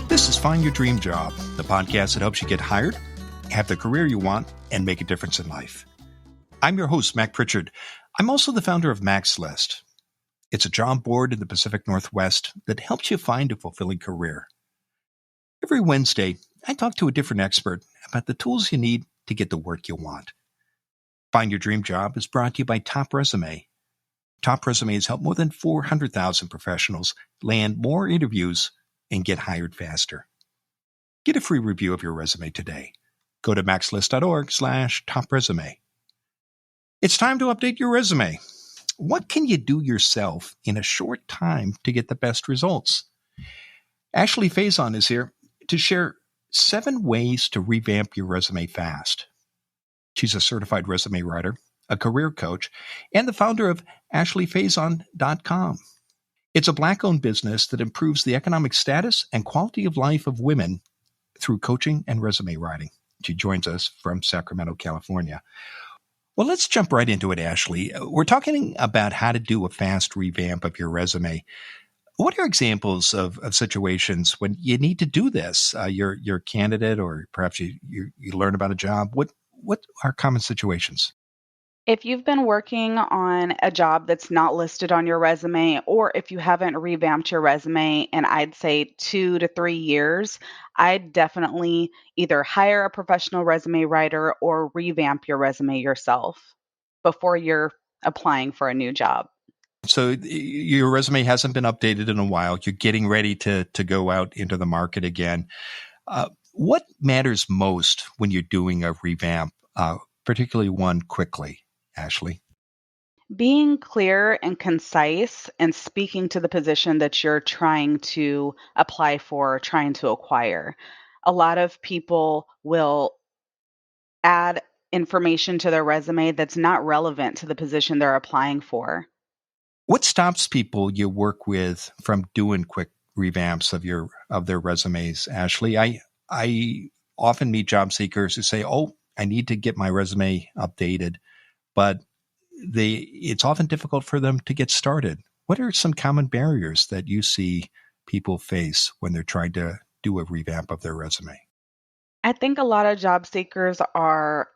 This is Find Your Dream Job, the podcast that helps you get hired, have the career you want, and make a difference in life. I'm your host, Mac Pritchard. I'm also the founder of Mac's List. It's a job board in the Pacific Northwest that helps you find a fulfilling career. Every Wednesday, I talk to a different expert about the tools you need to get the work you want. Find Your Dream Job is brought to you by Top Resume. Top Resume has helped more than 400,000 professionals land more interviews and get hired faster. Get a free review of your resume today. Go to maxlist.org/topresume. It's time to update your resume. What can you do yourself in a short time to get the best results? Ashley Faison is here to share 7 ways to revamp your resume fast. She's a certified resume writer, a career coach, and the founder of ashleyfaison.com. It's a Black-owned business that improves the economic status and quality of life of women through coaching and resume writing. She joins us from Sacramento, California. Well, let's jump right into it, Ashley. We're talking about how to do a fast revamp of your resume. What are examples of situations when you need to do this? You're a candidate, or perhaps you learn about a job. What are common situations? If you've been working on a job that's not listed on your resume, or if you haven't revamped your resume in, I'd say, 2 to 3 years, I'd definitely either hire a professional resume writer or revamp your resume yourself before you're applying for a new job. So your resume hasn't been updated in a while. You're getting ready to go out into the market again. What matters most when you're doing a revamp, particularly one quickly, Ashley? Being clear and concise and speaking to the position that you're trying to apply for, trying to acquire. A lot of people will add information to their resume that's not relevant to the position they're applying for. What stops people you work with from doing quick revamps of their resumes, Ashley? I often meet job seekers who say, "Oh, I need to get my resume updated," but it's often difficult for them to get started. What are some common barriers that you see people face when they're trying to do a revamp of their resume? I think a lot of job seekers are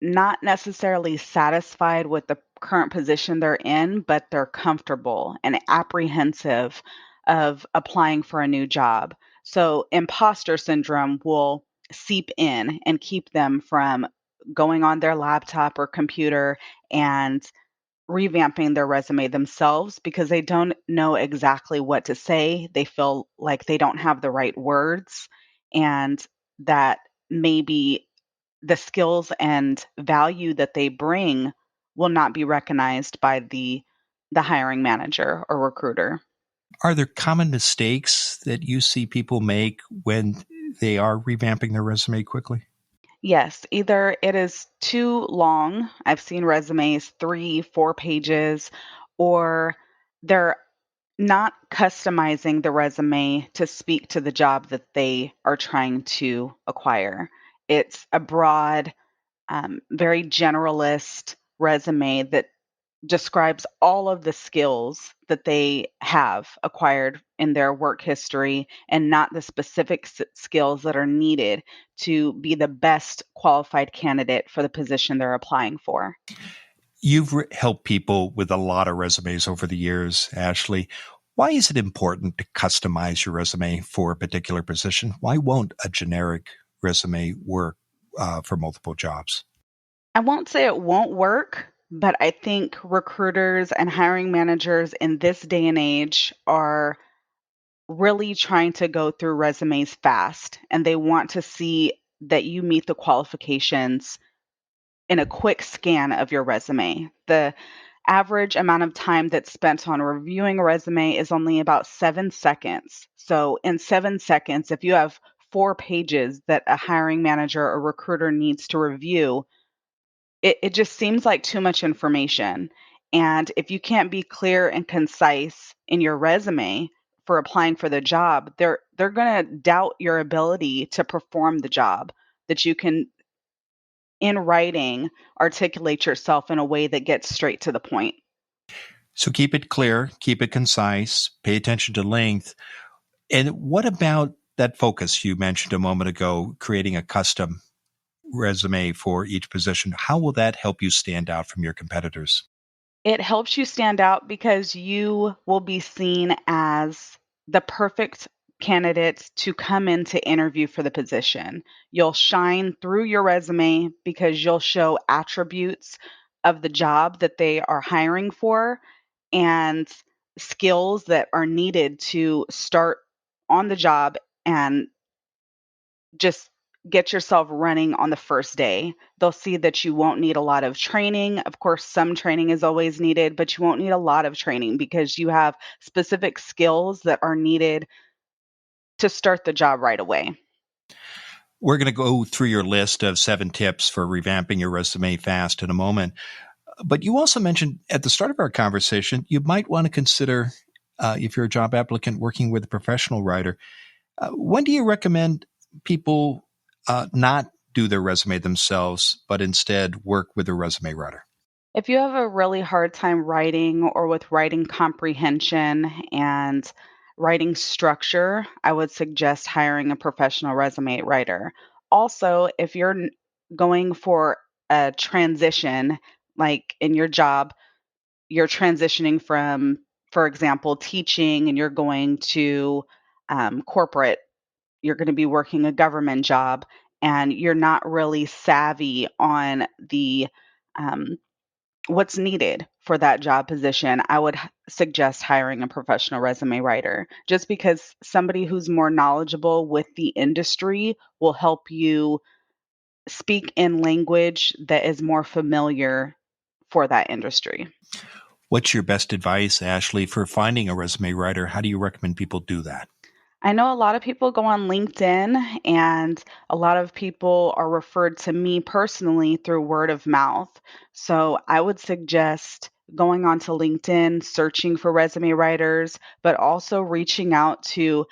not necessarily satisfied with the current position they're in, but they're comfortable and apprehensive of applying for a new job. So imposter syndrome will seep in and keep them from going on their laptop or computer and revamping their resume themselves because they don't know exactly what to say. They feel like they don't have the right words, and that maybe the skills and value that they bring will not be recognized by the hiring manager or recruiter. Are there common mistakes that you see people make when they are revamping their resume quickly? Yes, either it is too long. I've seen resumes 3, 4 pages, or they're not customizing the resume to speak to the job that they are trying to acquire. It's a broad, very generalist resume that describes all of the skills that they have acquired in their work history and not the specific skills that are needed to be the best qualified candidate for the position they're applying for. You've helped people with a lot of resumes over the years, Ashley. Why is it important to customize your resume for a particular position? Why won't a generic resume work for multiple jobs? I won't say it won't work, but I think recruiters and hiring managers in this day and age are really trying to go through resumes fast, and they want to see that you meet the qualifications in a quick scan of your resume. The average amount of time that's spent on reviewing a resume is only about 7 seconds. So, in 7 seconds, if you have 4 pages that a hiring manager or recruiter needs to review, it just seems like too much information. And if you can't be clear and concise in your resume for applying for the job, they're going to doubt your ability to perform the job, that you can in writing, articulate yourself in a way that gets straight to the point. So keep it clear, keep it concise, pay attention to length. And what about that focus you mentioned a moment ago, creating a custom resume for each position? How will that help you stand out from your competitors? It helps you stand out because you will be seen as the perfect candidate to come in to interview for the position. You'll shine through your resume because you'll show attributes of the job that they are hiring for and skills that are needed to start on the job and just get yourself running on the first day. They'll see that you won't need a lot of training. Of course, some training is always needed, but you won't need a lot of training because you have specific skills that are needed to start the job right away. We're going to go through your list of 7 tips for revamping your resume fast in a moment. But you also mentioned at the start of our conversation, you might want to consider, if you're a job applicant working with a professional writer, when do you recommend people not do their resume themselves, but instead work with a resume writer? If you have a really hard time writing or with writing comprehension and writing structure, I would suggest hiring a professional resume writer. Also, if you're going for a transition, like in your job, you're transitioning from, for example, teaching and you're going to corporate, you're going to be working a government job and you're not really savvy on the um, what's needed for that job position, I would suggest hiring a professional resume writer just because somebody who's more knowledgeable with the industry will help you speak in language that is more familiar for that industry. What's your best advice, Ashley, for finding a resume writer? How do you recommend people do that? I know a lot of people go on LinkedIn, and a lot of people are referred to me personally through word of mouth. So I would suggest going onto LinkedIn, searching for resume writers, but also reaching out to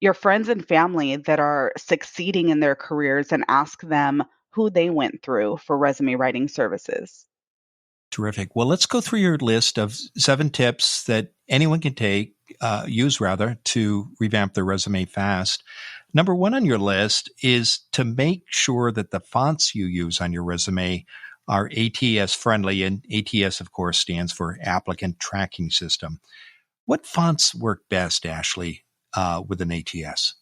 your friends and family that are succeeding in their careers and ask them who they went through for resume writing services. Terrific. Well, let's go through your list of 7 tips that anyone can use rather, to revamp their resume fast. Number 1 on your list is to make sure that the fonts you use on your resume are ATS friendly. And ATS, of course, stands for Applicant Tracking System. What fonts work best, Ashley, with an ATS?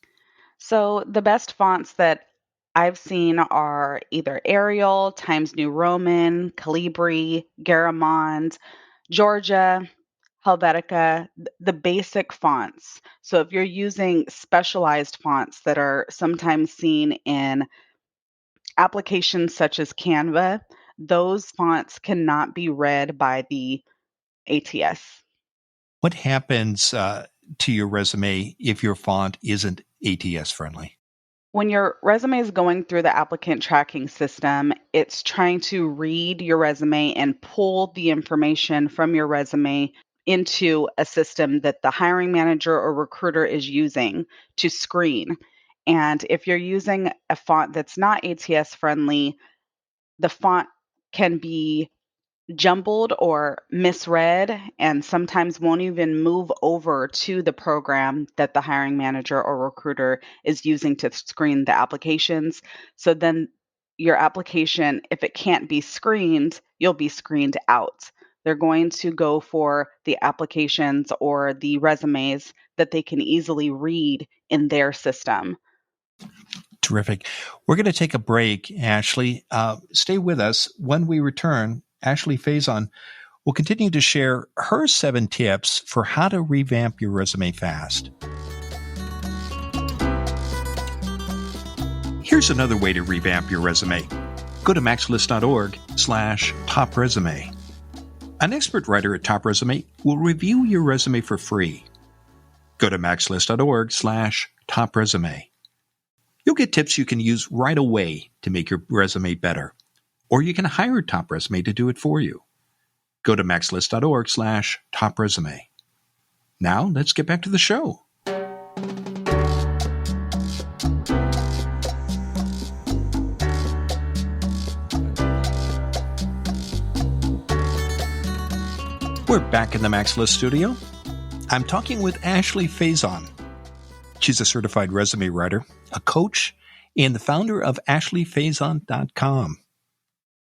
So the best fonts that I've seen are either Arial, Times New Roman, Calibri, Garamond, Georgia, Helvetica, the basic fonts. So if you're using specialized fonts that are sometimes seen in applications such as Canva, those fonts cannot be read by the ATS. What happens to your resume if your font isn't ATS friendly? When your resume is going through the applicant tracking system, it's trying to read your resume and pull the information from your resume into a system that the hiring manager or recruiter is using to screen. And if you're using a font that's not ATS friendly, the font can be jumbled or misread and sometimes won't even move over to the program that the hiring manager or recruiter is using to screen the applications. So then your application, if it can't be screened, you'll be screened out. They're going to go for the applications or the resumes that they can easily read in their system. Terrific. We're going to take a break, Ashley. Stay with us. When we return, Ashley Faison will continue to share her 7 tips for how to revamp your resume fast. Here's another way to revamp your resume. Go to maxlist.org/top resume. An expert writer at Top Resume will review your resume for free. Go to maxlist.org/top resume. You'll get tips you can use right away to make your resume better. Or you can hire Top Resume to do it for you. Go to maxlist.org/top resume. Now, let's get back to the show. We're back in the Max List studio. I'm talking with Ashley Faison. She's a certified resume writer, a coach, and the founder of ashleyfaison.com.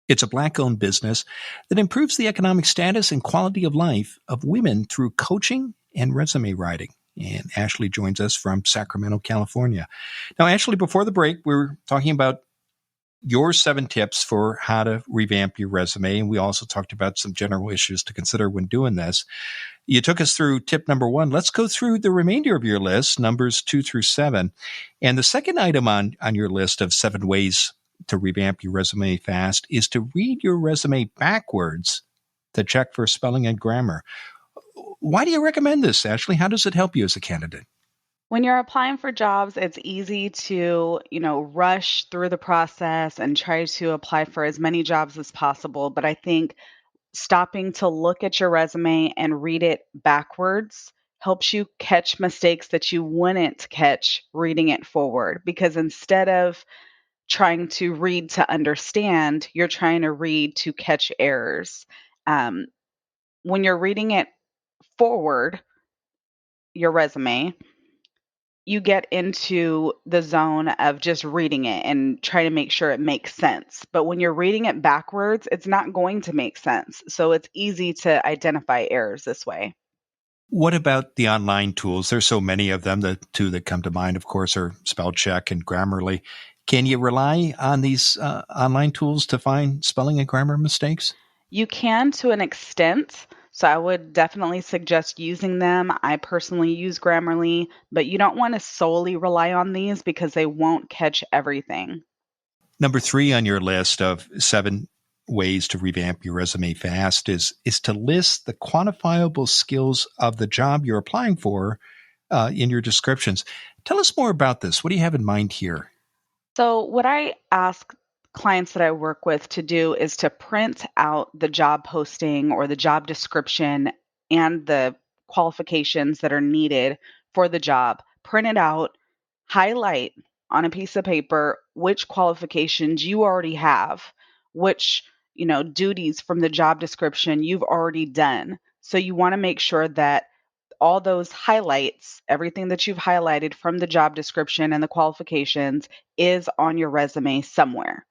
It's a Black-owned business that improves the economic status and quality of life of women through coaching and resume writing. And Ashley joins us from Sacramento, California. Now, Ashley, before the break, we were talking about your 7 tips for how to revamp your resume. And we also talked about some general issues to consider when doing this. You took us through tip number 1. Let's go through the remainder of your list, numbers 2 through 7. And the second item on your list of 7 ways to revamp your resume fast is to read your resume backwards to check for spelling and grammar. Why do you recommend this, Ashley? How does it help you as a candidate? When you're applying for jobs, it's easy to, rush through the process and try to apply for as many jobs as possible. But I think stopping to look at your resume and read it backwards helps you catch mistakes that you wouldn't catch reading it forward. Because instead of trying to read to understand, you're trying to read to catch errors. Um, when you're reading it forward, your resume, you get into the zone of just reading it and try to make sure it makes sense. But when you're reading it backwards, it's not going to make sense. So it's easy to identify errors this way. What about the online tools? There's so many of them. The 2 that come to mind, of course, are Spellcheck and Grammarly. Can you rely on these online tools to find spelling and grammar mistakes? You can to an extent. So I would definitely suggest using them. I personally use Grammarly, but you don't want to solely rely on these because they won't catch everything. Number 3 on your list of 7 ways to revamp your resume fast is to list the quantifiable skills of the job you're applying for in your descriptions. Tell us more about this. What do you have in mind here? So, what I ask clients that I work with to do is to print out the job posting or the job description and the qualifications that are needed for the job. Print it out, highlight on a piece of paper which qualifications you already have, which, duties from the job description you've already done. So, you want to make sure that all those highlights, everything that you've highlighted from the job description and the qualifications is on your resume somewhere.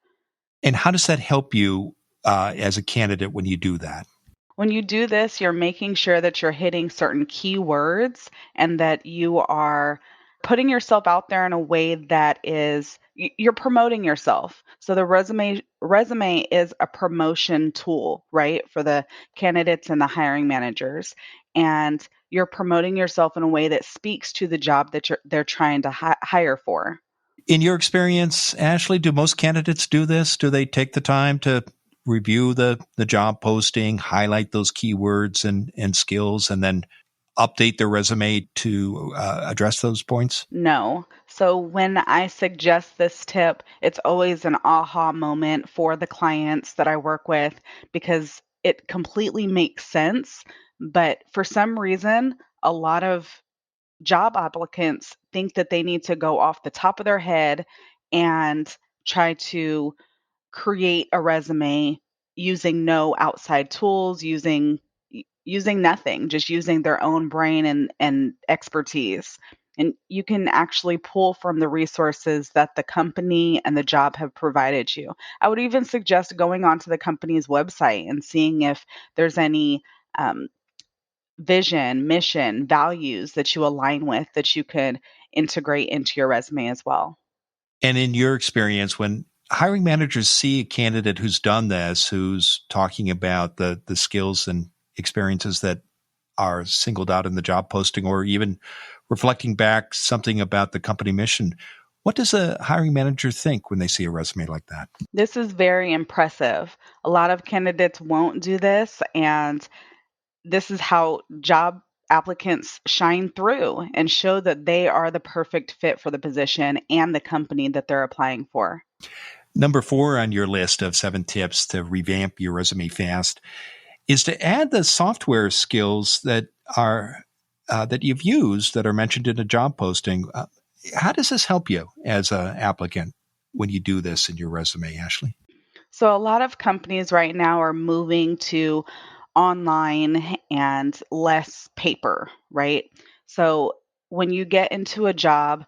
And how does that help you as a candidate when you do that? When you do this, you're making sure that you're hitting certain keywords and that you are putting yourself out there in a way that is you're promoting yourself. So the resume is a promotion tool, right, for the candidates and the hiring managers. And you're promoting yourself in a way that speaks to the job that they're trying to hire for. In your experience, Ashley, do most candidates do this? Do they take the time to review the job posting, highlight those keywords and skills, and then update their resume to address those points? No. So when I suggest this tip, it's always an aha moment for the clients that I work with because it completely makes sense. But for some reason, a lot of job applicants think that they need to go off the top of their head and try to create a resume using no outside tools, using nothing, just using their own brain and expertise. And you can actually pull from the resources that the company and the job have provided you. I would even suggest going onto the company's website and seeing if there's any vision, mission, values that you align with that you could integrate into your resume as well. And in your experience, when hiring managers see a candidate who's done this, who's talking about the skills and experiences that are singled out in the job posting, or even reflecting back something about the company mission, what does a hiring manager think when they see a resume like that? This is very impressive. A lot of candidates won't do this, and this is how job applicants shine through and show that they are the perfect fit for the position and the company that they're applying for. Number 4 on your list of 7 tips to revamp your resume fast is to add the software skills that are that you've used that are mentioned in a job posting. How does this help you as an applicant when you do this in your resume, Ashley? So, a lot of companies right now are moving to online and less paper, right? So when you get into a job,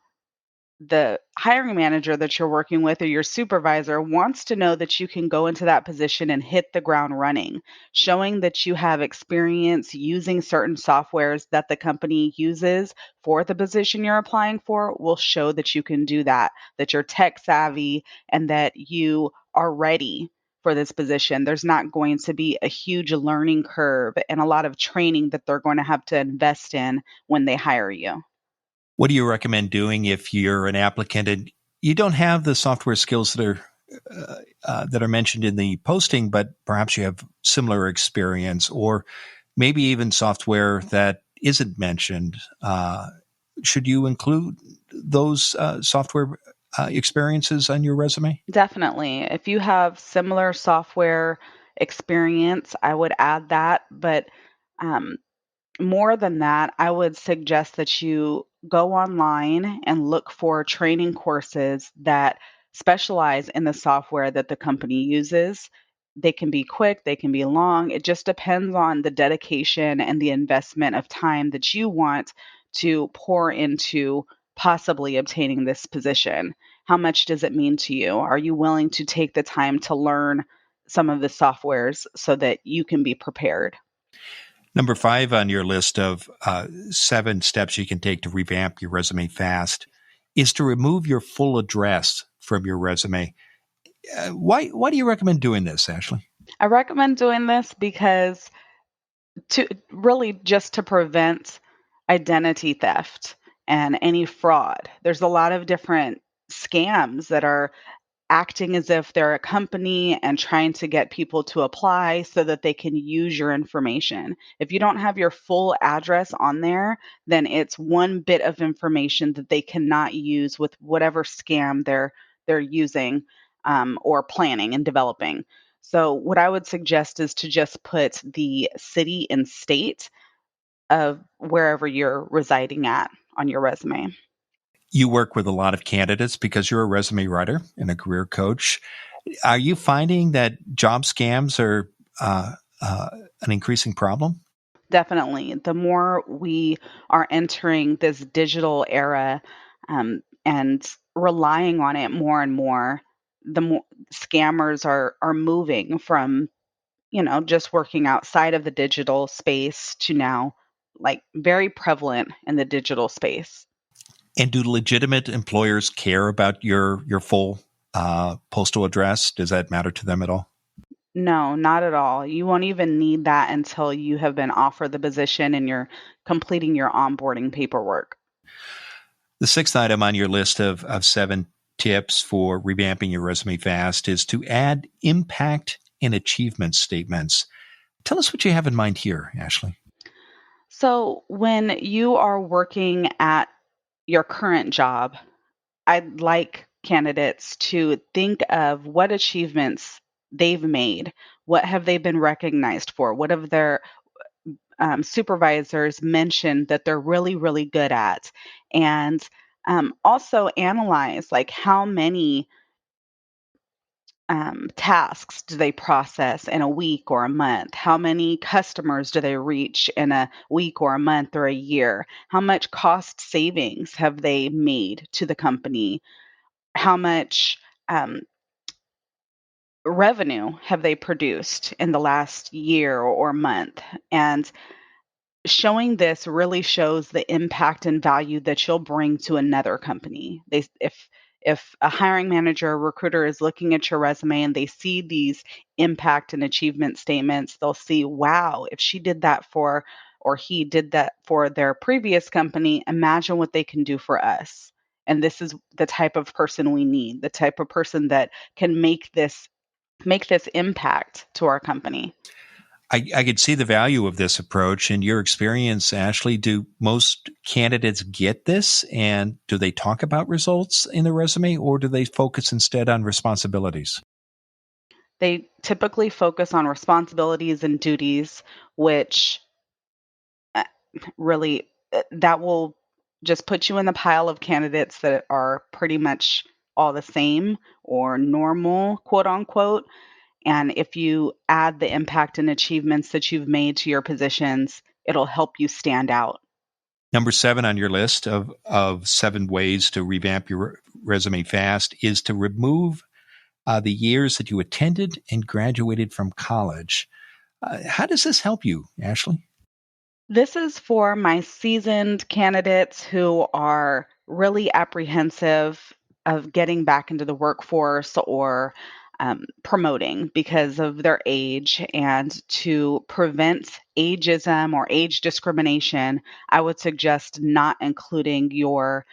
the hiring manager that you're working with or your supervisor wants to know that you can go into that position and hit the ground running, showing that you have experience using certain softwares that the company uses for the position you're applying for will show that you can do that, that you're tech savvy and that you are ready for this position. There's not going to be a huge learning curve and a lot of training that they're going to have to invest in when they hire you. What do you recommend doing if you're an applicant and you don't have the software skills that are mentioned in the posting, but perhaps you have similar experience, or maybe even software that isn't mentioned? Should you include those software experiences on your resume? Definitely. If you have similar software experience, I would add that. But um, more than that, I would suggest that you go online and look for training courses that specialize in the software that the company uses. They can be quick, they can be long. It just depends on the dedication and the investment of time that you want to pour into possibly obtaining this position. How much does it mean to you? Are you willing to take the time to learn some of the softwares so that you can be prepared? Number 5 on your list of 7 steps you can take to revamp your resume fast is to remove your full address from your resume. Why do you recommend doing this, Ashley? I recommend doing this because to really just to prevent identity theft and any fraud. There's a lot of different scams that are acting as if they're a company and trying to get people to apply so that they can use your information. If you don't have your full address on there, then it's one bit of information that they cannot use with whatever scam they're using or planning and developing. So what I would suggest is to just put the city and state of wherever you're residing at on your resume. You work with a lot of candidates because you're a resume writer and a career coach. Are you finding that job scams are an increasing problem? Definitely. The more we are entering this digital era and relying on it more and more, the more scammers are moving from, just working outside of the digital space to now like very prevalent in the digital space. And do legitimate employers care about your full postal address? Does that matter to them at all? No, not at all. You won't even need that until you have been offered the position and you're completing your onboarding paperwork. The 6th item on your list of 7 tips for revamping your resume fast is to add impact and achievement statements. Tell us what you have in mind here, Ashley. So, when you are working at your current job, I'd like candidates to think of what achievements they've made. What have they been recognized for? What have their supervisors mentioned that they're really, really good at? And also analyze like how many tasks do they process in a week or a month? How many customers do they reach in a week or a month or a year? How much cost savings have they made to the company? How much revenue have they produced in the last year or month? And showing this really shows the impact and value that you'll bring to another company. If a hiring manager or recruiter is looking at your resume and they see these impact and achievement statements, they'll see, wow, if she did that for or he did that for their previous company, imagine what they can do for us. And this is the type of person we need, the type of person that can make this impact to our company. I could see the value of this approach. In your experience, Ashley, do most candidates get this? And do they talk about results in the resume, or do they focus instead on responsibilities? They typically focus on responsibilities and duties, which uh, really that will just put you in the pile of candidates that are pretty much all the same or normal, quote unquote. And if you add the impact and achievements that you've made to your positions, it'll help you stand out. Number 7 on your list of 7 ways to revamp your resume fast is to remove the years that you attended and graduated from college. How does this help you, Ashley? This is for my seasoned candidates who are really apprehensive of getting back into the workforce or promoting because of their age. And to prevent ageism or age discrimination, I would suggest not including your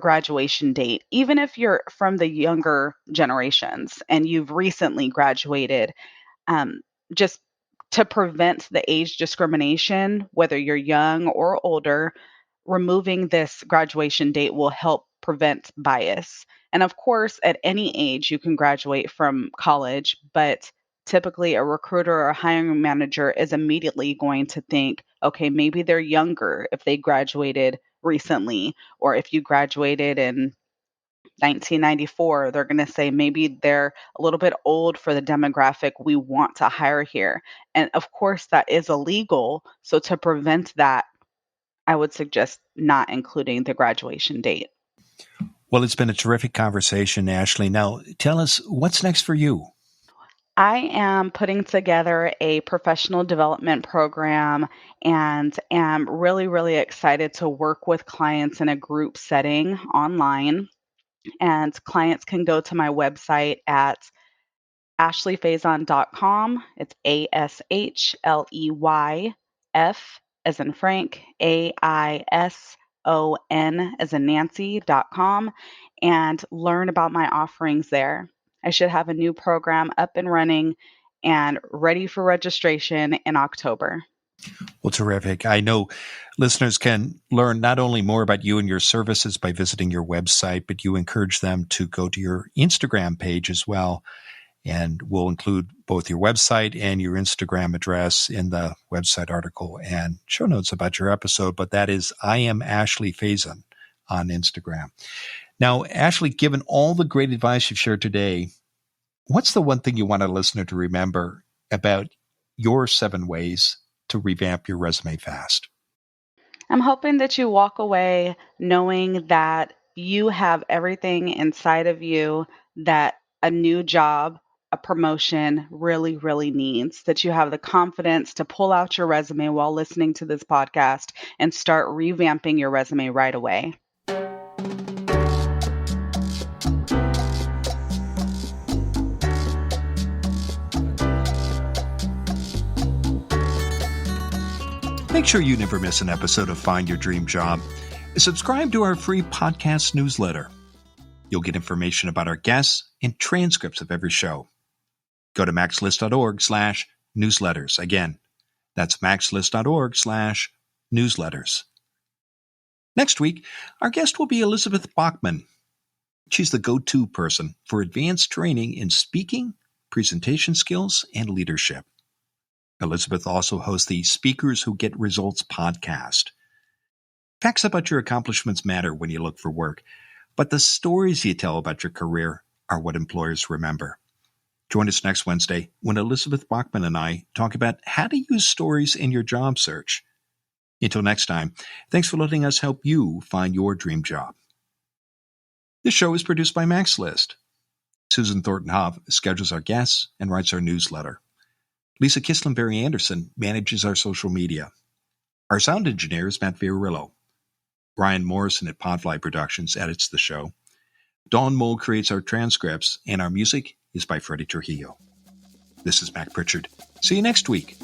graduation date, even if you're from the younger generations and you've recently graduated, um, just to prevent the age discrimination, whether you're young or older, removing this graduation date will help prevent bias. And of course, at any age, you can graduate from college, but typically a recruiter or a hiring manager is immediately going to think, okay, maybe they're younger if they graduated recently, or if you graduated in 1994, they're going to say maybe they're a little bit old for the demographic we want to hire here. And of course, that is illegal. So to prevent that, I would suggest not including the graduation date. Well, it's been a terrific conversation, Ashley. Now, tell us what's next for you. I am putting together a professional development program and am really, really excited to work with clients in a group setting online. And clients can go to my website at ashleyfaison.com. It's ASHLEYF as in Frank, AISON as in Nancy.com, and learn about my offerings there. I should have a new program up and running and ready for registration in October. Well, terrific. I know listeners can learn not only more about you and your services by visiting your website, but you encourage them to go to your Instagram page as well. And we'll include both your website and your Instagram address in the website article and show notes about your episode. But that is I am Ashley Faison on Instagram. Now, Ashley, given all the great advice you've shared today, what's the one thing you want a listener to remember about your 7 ways to revamp your resume fast? I'm hoping that you walk away knowing that you have everything inside of you that a new job, a promotion really, really needs. That you have the confidence to pull out your resume while listening to this podcast and start revamping your resume right away. Make sure you never miss an episode of Find Your Dream Job. Subscribe to our free podcast newsletter. You'll get information about our guests and transcripts of every show. Go to maxlist.org/newsletters. Again, that's maxlist.org/newsletters. Next week, our guest will be Elizabeth Bachman. She's the go-to person for advanced training in speaking, presentation skills, and leadership. Elizabeth also hosts the Speakers Who Get Results podcast. Facts about your accomplishments matter when you look for work, but the stories you tell about your career are what employers remember. Join us next Wednesday when Elizabeth Bachman and I talk about how to use stories in your job search. Until next time, thanks for letting us help you find your dream job. This show is produced by MaxList. Susan Thornton-Hoff schedules our guests and writes our newsletter. Lisa Kislenberry-Anderson manages our social media. Our sound engineer is Matt Fiorillo. Brian Morrison at Podfly Productions edits the show. Dawn Mole creates our transcripts, and our music is by Freddie Trujillo. This is Mac Pritchard. See you next week.